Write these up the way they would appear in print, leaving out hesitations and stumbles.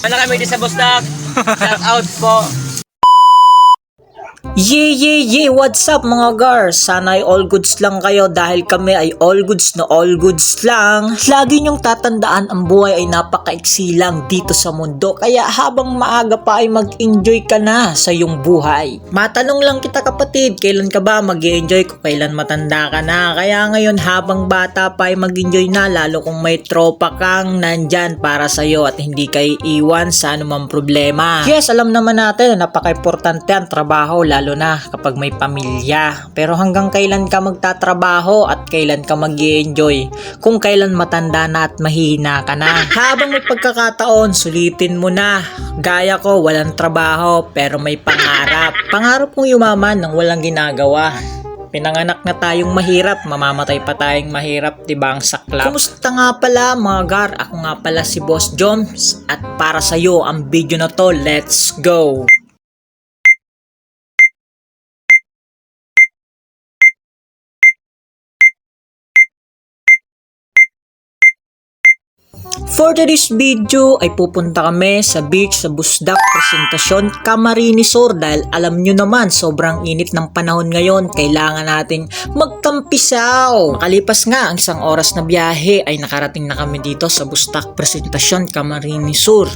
Wala kami dito sa Busdak. Shout out po. Yeah, what's up mga gar? Sana ay all goods lang kayo dahil kami ay all goods na all goods lang. Lagi niyong tatandaan ang buhay ay napakaiksi lang dito sa mundo. Kaya habang maaga pa ay mag-enjoy ka na sa iyong buhay. Matanong lang kita kapatid, kailan ka ba mag-enjoy kung kailan matanda ka na? Kaya ngayon habang bata pa ay mag-enjoy na, lalo kung may tropa kang nandyan para sa'yo at hindi kayo iwan sa anumang problema. Yes, alam naman natin na napaka-importante ang trabaho, lalo na kapag may pamilya. Pero hanggang kailan ka magtatrabaho at kailan ka mag-i-enjoy? Kung kailan matanda na at mahihina ka na. Habang may pagkakataon, sulitin mo na. Gaya ko, walang trabaho pero may pangarap. Pangarap kong yumaman nang walang ginagawa. Pinanganak na tayong mahirap, mamamatay pa tayong mahirap, diba ang saklap? Kumusta nga pala mga gar? Ako nga pala si Boss Joms at para sa'yo ang video na to, let's go! For today's video ay pupunta kami sa beach sa Busdak Presentasyon, Camarines Sur dahil alam nyo naman sobrang init ng panahon ngayon, kailangan nating magtampisaw. Makalipas nga ang isang oras na biyahe ay nakarating na kami dito sa Busdak Presentasyon, Camarines Sur.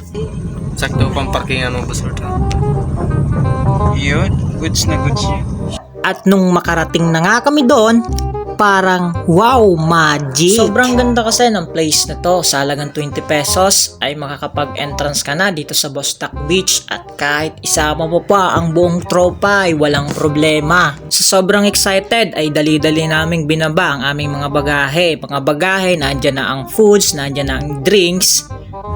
Sakto pang parkingan mo ba, sir? Yun, goods na goods yun. At nung makarating na nga kami doon, parang wow, magic. Sobrang ganda kasi ng place na to. Sa halagang 20 pesos ay makakapag-entrance ka na dito sa Busdak Beach at kahit isama mo pa ang buong tropa ay walang problema. Sa sobrang excited ay dali-dali naming binaba ang aming mga bagahe. Mga bagahe, nandyan na ang foods, nandyan na ang drinks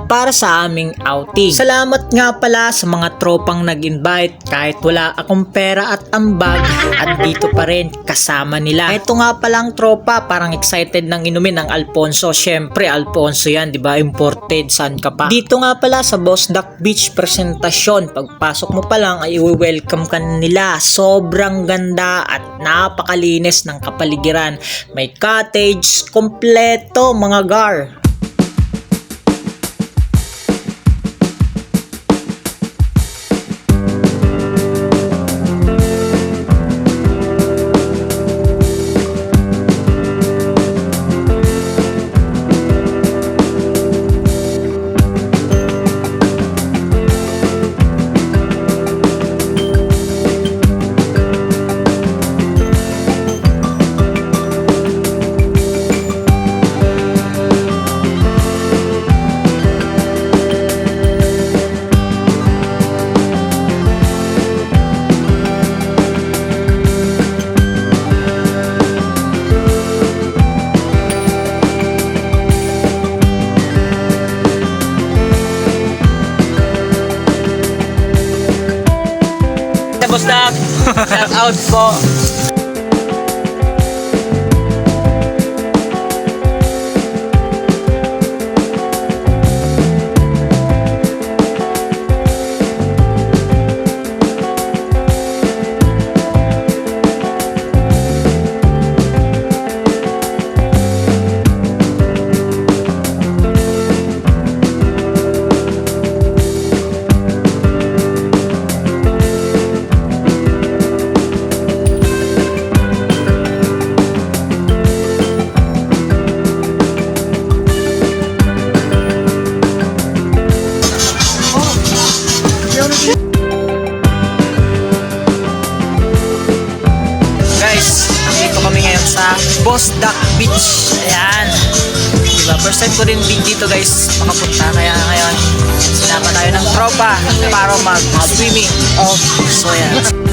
para sa aming outing. Salamat nga pala sa mga tropang nag-invite kahit wala akong pera at ambag at dito pa rin kasama nila. Ito nga palang tropa, parang excited nang inumin ng Alfonso. Syempre Alfonso yan, di ba? Imported, saan ka pa? Dito nga pala sa Busdak Beach Presentasyon, pagpasok mo pa lang ay welcome ka nila. Sobrang ganda at napakalinis ng kapaligiran. May cottage, kompleto mga gar. Busdak, shout out po. Guys, nandito kami ngayon sa Busdak Beach. Ayan. Diba? First time ko rin dito guys makapunta. Kaya ngayon, sinama tayo ng tropa para mag-swimming. So ayan.